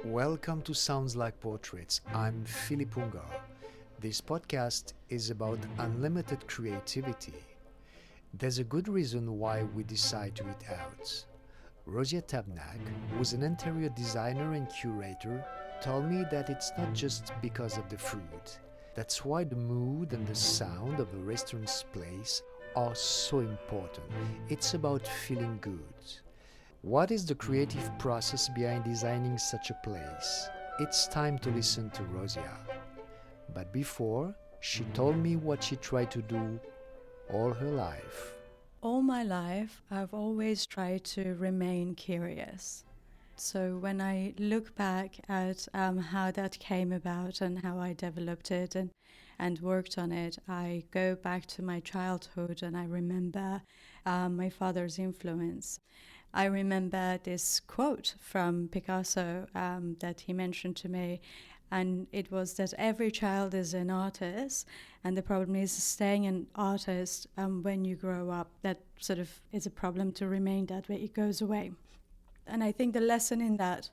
Welcome to Sounds Like Portraits. I'm Philip Ungar. This podcast is about unlimited creativity. There's a good reason why we decide to eat out. Rozhia Tabnak, who's an interior designer and curator, told me that it's not just because of the food. That's why the mood and the sound of a restaurant's place are so important. It's about feeling good. What is the creative process behind designing such a place? It's time to listen to Rozhia. But before, she told me what she tried to do all her life. All my life, I've always tried to remain curious. So when I look back at how that came about and how I developed it and worked on it, I go back to my childhood and I remember my father's influence. I remember this quote from Picasso that he mentioned to me, and it was that every child is an artist, and the problem is staying an artist when you grow up. That sort of is a problem to remain that way. It goes away. And I think the lesson in that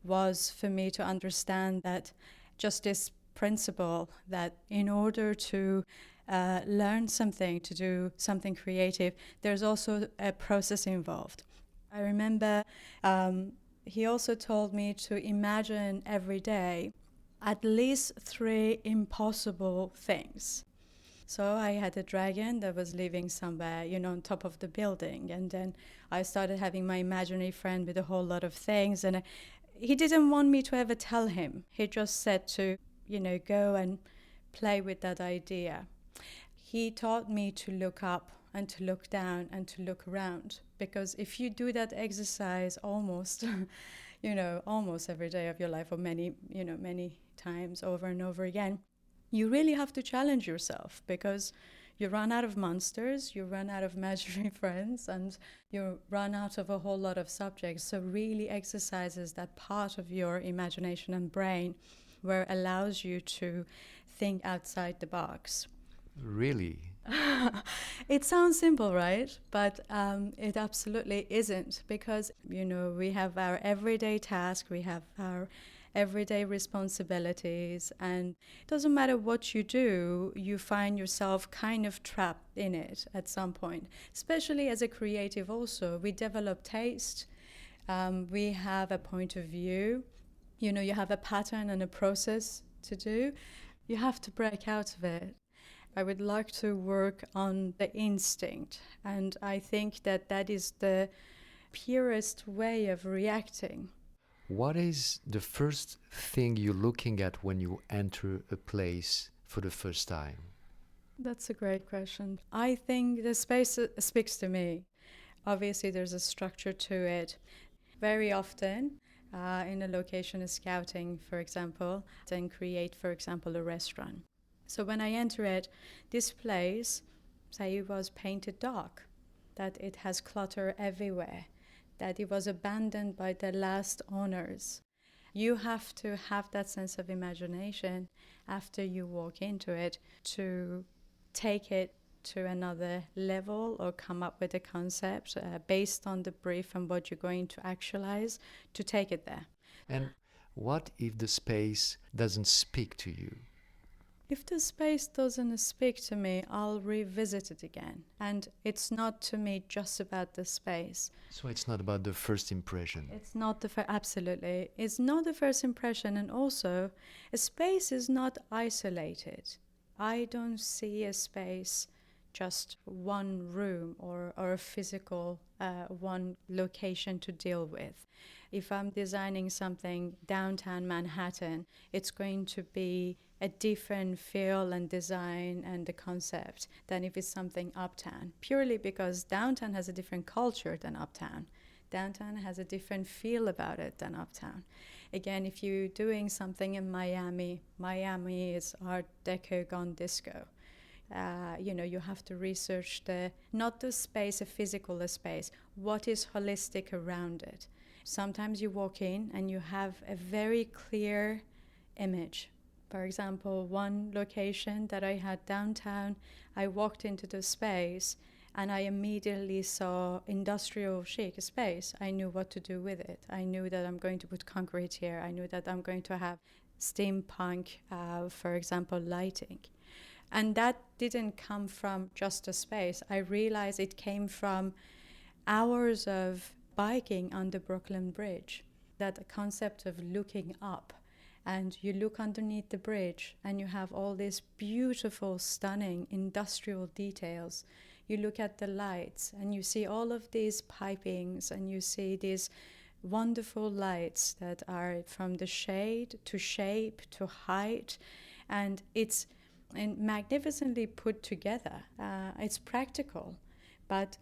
was for me to understand that just this principle that in order to learn something, to do something creative, there's also a process involved. I remember he also told me to imagine every day at least 3 impossible things. So I had a dragon that was living somewhere, on top of the building. And then I started having my imaginary friend with a whole lot of things. And he didn't want me to ever tell him. He just said to, go and play with that idea. He taught me to look up and to look down and to look around. Because if you do that exercise almost, almost every day of your life or many times over and over again, you really have to challenge yourself because you run out of monsters, you run out of imaginary friends, and you run out of a whole lot of subjects. So really exercises that part of your imagination and brain where it allows you to think outside the box. Really? It sounds simple, right? But it absolutely isn't because, we have our everyday task, we have our everyday responsibilities, and it doesn't matter what you do, you find yourself kind of trapped in it at some point. Especially as a creative also, we develop taste, we have a point of view, you have a pattern and a process to do. You have to break out of it. I would like to work on the instinct, and I think that is the purest way of reacting. What is the first thing you're looking at when you enter a place for the first time? That's a great question. I think the space speaks to me. Obviously, there's a structure to it. Very often, in a location of scouting, for example, then create, for example, a restaurant. So when I enter it, this place, say it was painted dark, that it has clutter everywhere, that it was abandoned by the last owners. You have to have that sense of imagination after you walk into it to take it to another level or come up with a concept based on the brief and what you're going to actualize to take it there. And what if the space doesn't speak to you? If the space doesn't speak to me, I'll revisit it again. And it's not to me just about the space. So it's not about the first impression. It's not absolutely. It's not the first impression. And also, a space is not isolated. I don't see a space just one room or a physical one location to deal with. If I'm designing something downtown Manhattan, it's going to be a different feel and design and the concept than if it's something uptown, purely because downtown has a different culture than uptown. Downtown has a different feel about it than uptown. Again, if you're doing something in Miami is Art Deco gone disco. You have to research not the space, a physical space, what is holistic around it. Sometimes you walk in and you have a very clear image. For example, one location that I had downtown, I walked into the space and I immediately saw industrial chic space. I knew what to do with it. I knew that I'm going to put concrete here. I knew that I'm going to have steampunk, for example, lighting. And that didn't come from just a space. I realized it came from hours of biking on the Brooklyn Bridge. That concept of looking up, and you look underneath the bridge and you have all these beautiful, stunning industrial details. You look at the lights and you see all of these pipings, and you see these wonderful lights that are from the shade to shape to height, and it's magnificently put together. It's practical, but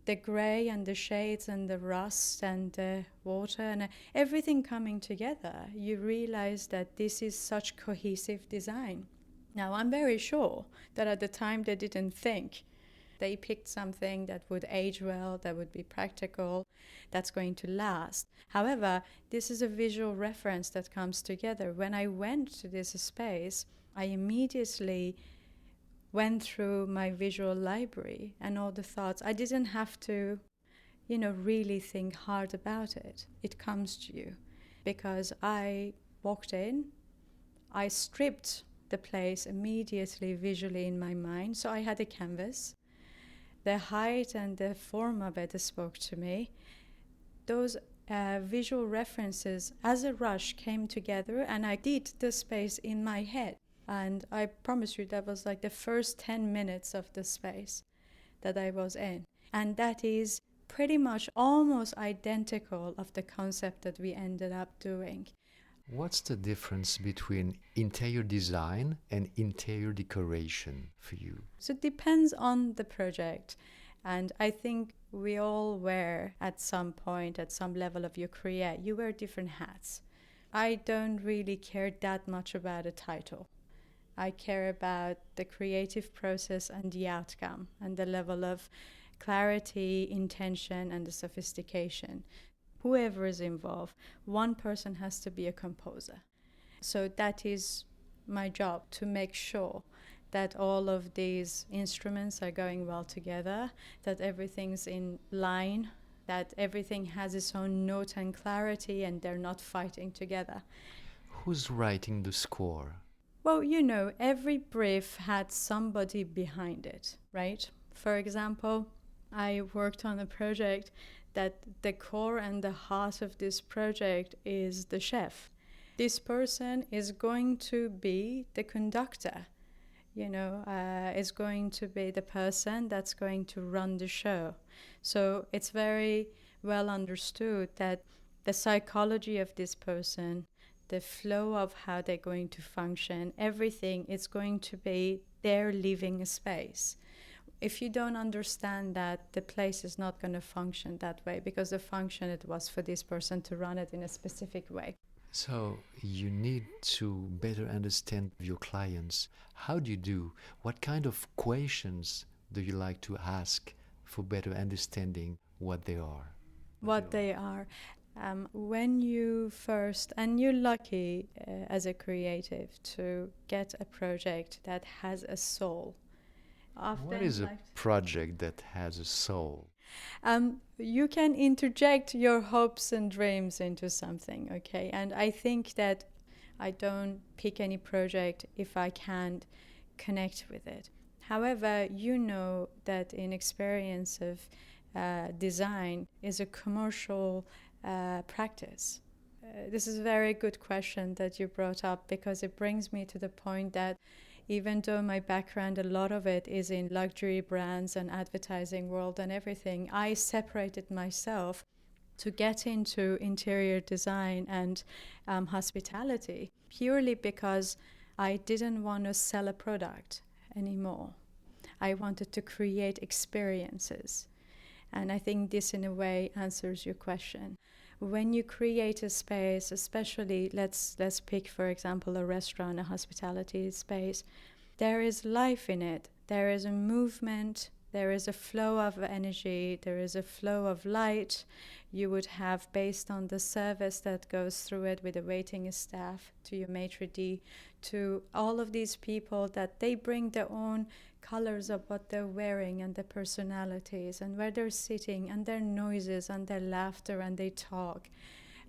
the gray and the shades and the rust and the water and everything coming together, you realize that this is such cohesive design. Now, I'm very sure that at the time they didn't think. They picked something that would age well, that would be practical, that's going to last. However, this is a visual reference that comes together. When I went to this space, I immediately went through my visual library and all the thoughts. I didn't have to, really think hard about it. It comes to you because I walked in, I stripped the place immediately visually in my mind. So I had a canvas. The height and the form of it spoke to me. Those visual references as a rush came together, and I did the space in my head. And I promise you that was like the first 10 minutes of the space that I was in. And that is pretty much almost identical of the concept that we ended up doing. What's the difference between interior design and interior decoration for you? So it depends on the project. And I think we all wear at some point, at some level of your career, you wear different hats. I don't really care that much about a title. I care about the creative process and the outcome and the level of clarity, intention, and the sophistication. Whoever is involved, one person has to be a composer. So that is my job, to make sure that all of these instruments are going well together, that everything's in line, that everything has its own note and clarity, and they're not fighting together. Who's writing the score? Well, every brief had somebody behind it, right? For example, I worked on a project that the core and the heart of this project is the chef. This person is going to be the conductor, is going to be the person that's going to run the show. So it's very well understood that the psychology of this person, the flow of how they're going to function, everything is going to be their living space. If you don't understand that, the place is not going to function that way, because the function it was for this person to run it in a specific way. So you need to better understand your clients. How do you do? What kind of questions do you like to ask for better understanding what they are? What they are. When you first, and you're lucky as a creative to get a project that has a soul. Often, what is a project that has a soul? You can interject your hopes and dreams into something, okay? And I think that I don't pick any project if I can't connect with it. However, that in experience of design is a commercial practice. This is a very good question that you brought up, because it brings me to the point that even though my background, a lot of it is in luxury brands and advertising world and everything, I separated myself to get into interior design and hospitality purely because I didn't want to sell a product anymore. I wanted to create experiences. And I think this in a way answers your question. When you create a space, especially let's pick, for example, a restaurant, a hospitality space, there is life in it. There is a movement There is a flow of energy, there is a flow of light you would have based on the service that goes through it with the waiting staff, to your maitre d', to all of these people that they bring their own colors of what they're wearing and their personalities and where they're sitting and their noises and their laughter and they talk.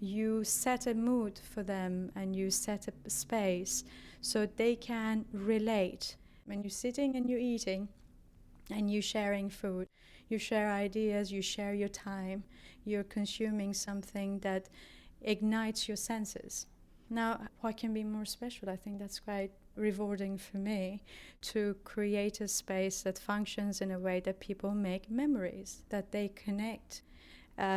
You set a mood for them and you set a space so they can relate. When you're sitting and you're eating and you're sharing food, you share ideas, you share your time, you're consuming something that ignites your senses. Now, what can be more special? I think that's quite rewarding for me, to create a space that functions in a way that people make memories, that they connect.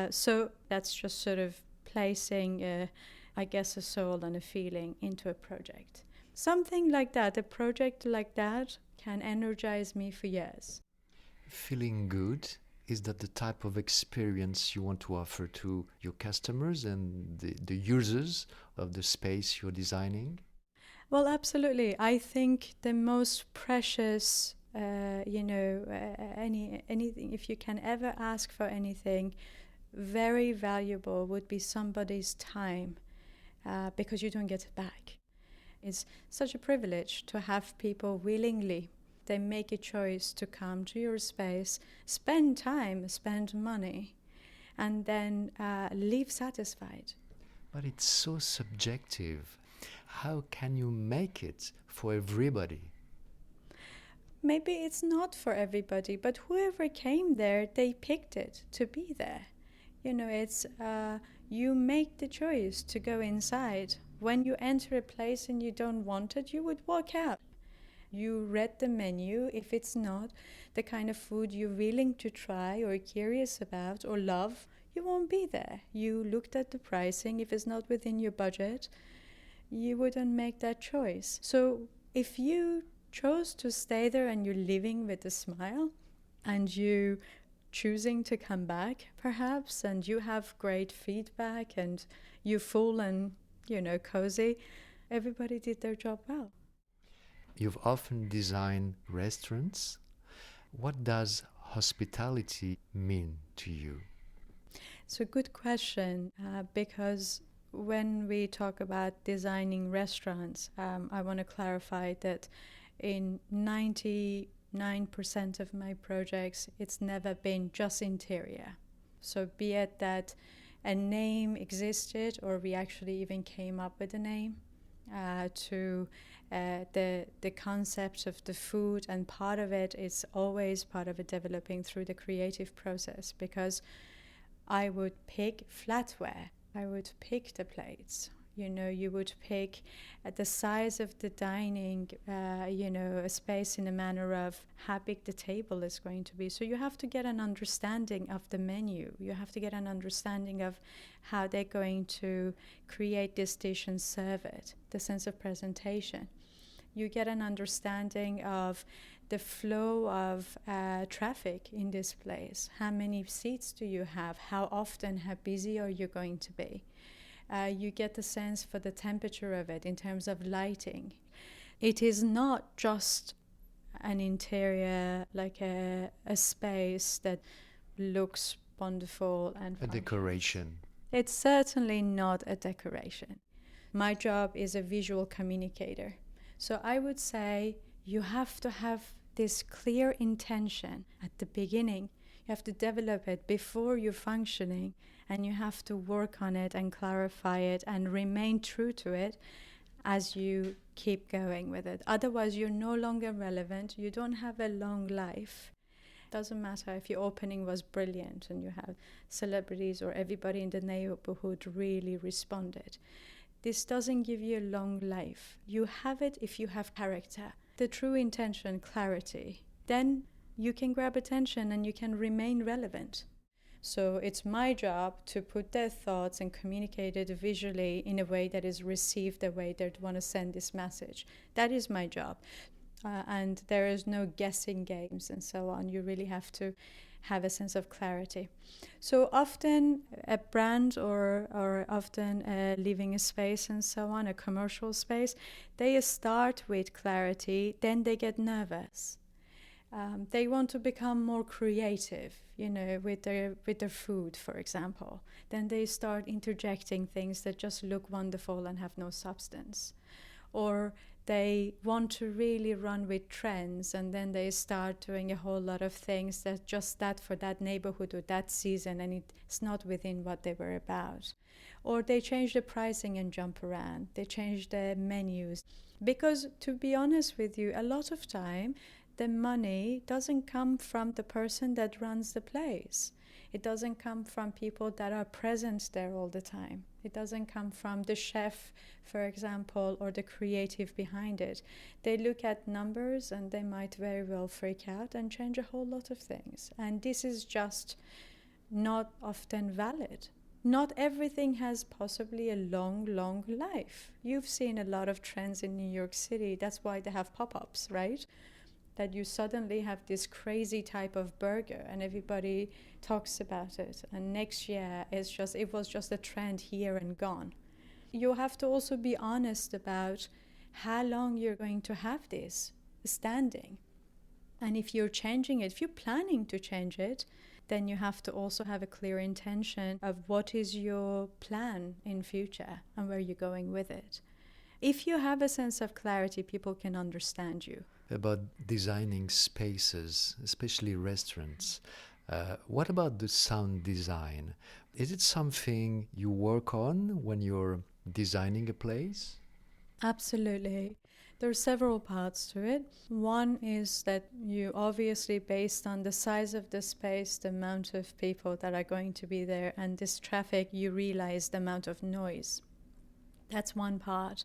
So that's just sort of placing, I guess, a soul and a feeling into a project. Something like that, a project like that can energize me for years. Feeling good, is that the type of experience you want to offer to your customers and the users of the space you're designing? Well, absolutely. I think the most precious, anything, if you can ever ask for anything, very valuable would be somebody's time, because you don't get it back. It's such a privilege to have people willingly, they make a choice to come to your space, spend time, spend money, and then leave satisfied. But it's so subjective. How can you make it for everybody? Maybe it's not for everybody, but whoever came there, they picked it to be there. It's you make the choice to go inside. When you enter a place and you don't want it, you would walk out. You read the menu. If it's not the kind of food you're willing to try or curious about or love, you won't be there. You looked at the pricing. If it's not within your budget, you wouldn't make that choice. So if you chose to stay there and you're living with a smile and you choosing to come back perhaps, and you have great feedback and you're full and cozy, everybody did their job well. You've often designed restaurants. What does hospitality mean to you? It's a good question, because when we talk about designing restaurants, I want to clarify that in 99% of my projects, it's never been just interior. So be it that a name existed or we actually even came up with a name, to the concept of the food, and part of it is always part of it developing through the creative process, because I would pick flatware, I would pick the plates, you would pick the size of the dining, a space in a manner of how big the table is going to be. So you have to get an understanding of the menu. You have to get an understanding of how they're going to create this dish and serve it, the sense of presentation. You get an understanding of the flow of traffic in this place. How many seats do you have? How often, how busy are you going to be? You get the sense for the temperature of it in terms of lighting. It is not just an interior, like a space that looks wonderful and A decoration. It's certainly not a decoration. My job is a visual communicator. So I would say you have to have this clear intention at the beginning. You have to develop it before you're functioning, and you have to work on it and clarify it and remain true to it as you keep going with it. Otherwise, you're no longer relevant. You don't have a long life. Doesn't matter if your opening was brilliant and you have celebrities or everybody in the neighborhood really responded. This doesn't give you a long life. You have it if you have character, the true intention, clarity. Then you can grab attention and you can remain relevant. So it's my job to put their thoughts and communicate it visually in a way that is received the way they want to send this message. That is my job. And there is no guessing games and so on. You really have to have a sense of clarity. So often a brand or often a living space and so on, a commercial space, they start with clarity, then they get nervous. They want to become more creative, with their food, for example. Then they start interjecting things that just look wonderful and have no substance. Or they want to really run with trends, and then they start doing a whole lot of things that just that for that neighborhood or that season, and it's not within what they were about. Or they change the pricing and jump around. They change the menus. Because to be honest with you, a lot of time the money doesn't come from the person that runs the place. It doesn't come from people that are present there all the time. It doesn't come from the chef, for example, or the creative behind it. They look at numbers and they might very well freak out and change a whole lot of things. And this is just not often valid. Not everything has possibly a long, long life. You've seen a lot of trends in New York City. That's why they have pop-ups, right? That you suddenly have this crazy type of burger and everybody talks about it. And next year it was just a trend here and gone. You have to also be honest about how long you're going to have this standing. And if you're changing it, if you're planning to change it, then you have to also have a clear intention of what is your plan in future and where you're going with it. If you have a sense of clarity, people can understand you. About designing spaces, especially restaurants, what about the sound design? Is it something you work on when you're designing a place? Absolutely. There are several parts to it. One is that you obviously, based on the size of the space, the amount of people that are going to be there, and this traffic, you realize the amount of noise. That's one part.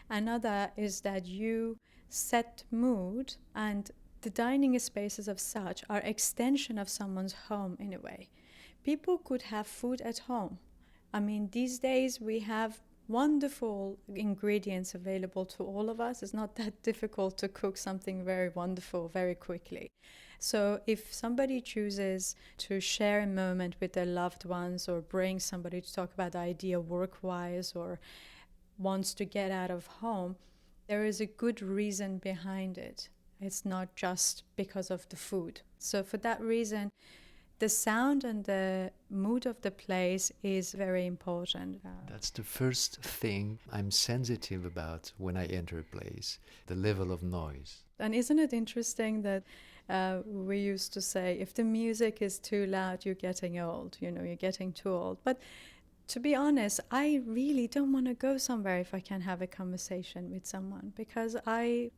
Another is that you set mood, and the dining spaces of such are extension of someone's home in a way. People could have food at home. I mean, these days we have wonderful ingredients available to all of us. It's not that difficult to cook something very wonderful very quickly. So if somebody chooses to share a moment with their loved ones, or bring somebody to talk about the idea work-wise, or wants to get out of home, there is a good reason behind it. It's not just because of the food. So for that reason, the sound and the mood of the place is very important. That's the first thing I'm sensitive about when I enter a place, the level of noise. And isn't it interesting that we used to say, if the music is too loud, you're getting old, you're getting too old. But to be honest, I really don't want to go somewhere if I can have a conversation with someone, because I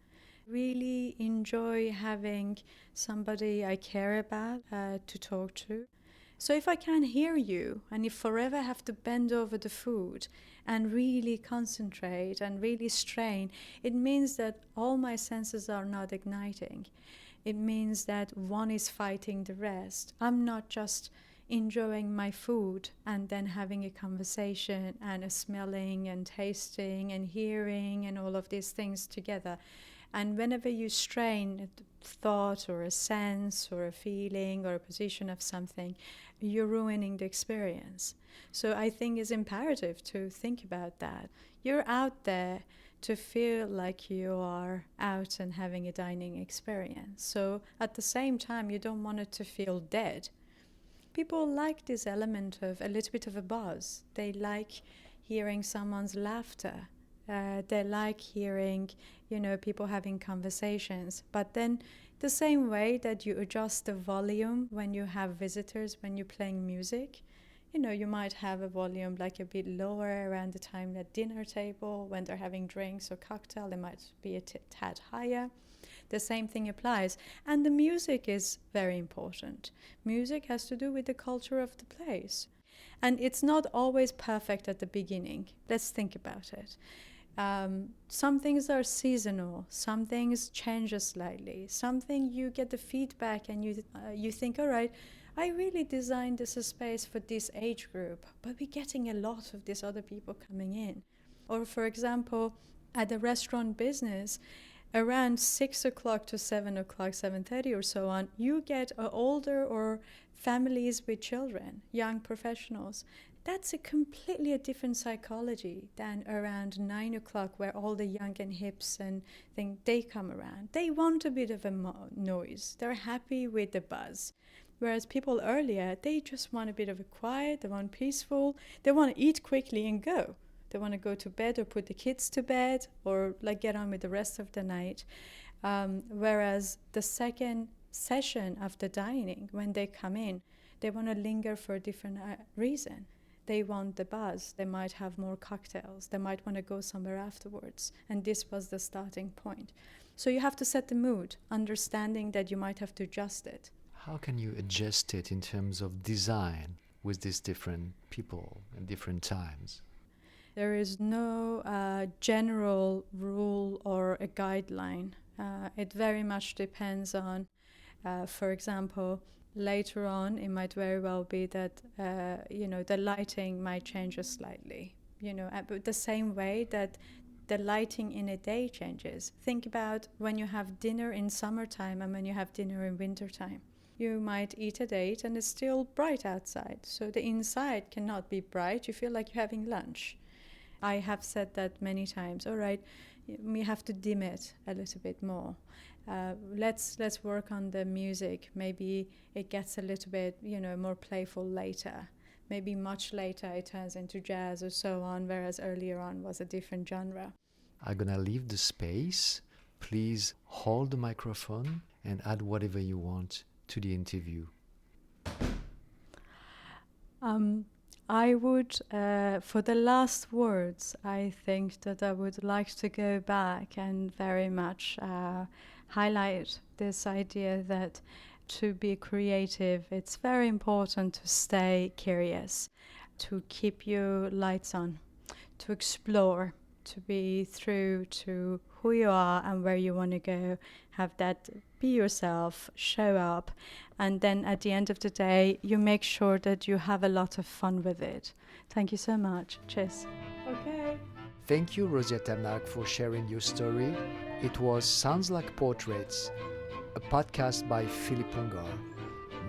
really enjoy having somebody I care about to talk to. So if I can hear you, and if forever have to bend over the food and really concentrate and really strain, it means that all my senses are not igniting. It means that one is fighting the rest. I'm not just enjoying my food and then having a conversation and a smelling and tasting and hearing and all of these things together. And whenever you strain a thought or a sense or a feeling or a position of something, you're ruining the experience. So I think it's imperative to think about that. You're out there to feel like you are out and having a dining experience. So at the same time, you don't want it to feel dead. People like this element of a little bit of a buzz. They like hearing someone's laughter. They like hearing, people having conversations. But then the same way that you adjust the volume when you have visitors, when you're playing music, you might have a volume like a bit lower around the time at dinner table. When they're having drinks or cocktail, it might be a tad higher. The same thing applies. And the music is very important. Music has to do with the culture of the place. And it's not always perfect at the beginning. Let's think about it. Some things are seasonal. Some things change slightly. Something you get the feedback and you think, all right, I really designed this space for this age group, but we're getting a lot of these other people coming in. Or for example, at the restaurant business, around 6 o'clock to 7 o'clock, 7:30 or so on, you get older or families with children, young professionals. That's a completely different psychology than around 9 o'clock, where all the young and hips and things, they come around. They want a bit of a noise. They're happy with the buzz. Whereas people earlier, they just want a bit of a quiet, they want peaceful, they want to eat quickly and go. They want to go to bed or put the kids to bed or like get on with the rest of the night. Whereas the second session after dining, when they come in, they want to linger for a different reason. They want the buzz. They might have more cocktails. They might want to go somewhere afterwards. And this was the starting point. So you have to set the mood, understanding that you might have to adjust it. How can you adjust it in terms of design with these different people and different times? There is no general rule or a guideline. It very much depends on, for example, later on, it might very well be that, the lighting might change slightly, but the same way that the lighting in a day changes. Think about when you have dinner in summertime and when you have dinner in wintertime. You might eat at 8 and it's still bright outside. So the inside cannot be bright. You feel like you're having lunch. I have said that many times. All right, we have to dim it a little bit more. Let's work on the music. Maybe it gets a little bit, more playful later. Maybe much later it turns into jazz or so on, whereas earlier on was a different genre. I'm gonna leave the space. Please hold the microphone and add whatever you want to the interview. I would, for the last words, I think that I would like to go back and very much highlight this idea that to be creative, it's very important to stay curious, to keep your lights on, to explore, to be true to who you are and where you want to go, have that, be yourself, show up, and then at the end of the day, you make sure that you have a lot of fun with it. Thank you so much. Cheers. Okay. Thank you, Rozhia Tabnak, for sharing your story. It was Sounds Like Portraits, a podcast by Philippe Ungar.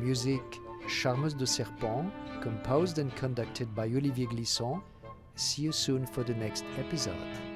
Music, Charmeuse de Serpent, composed and conducted by Olivier Glisson. See you soon for the next episode.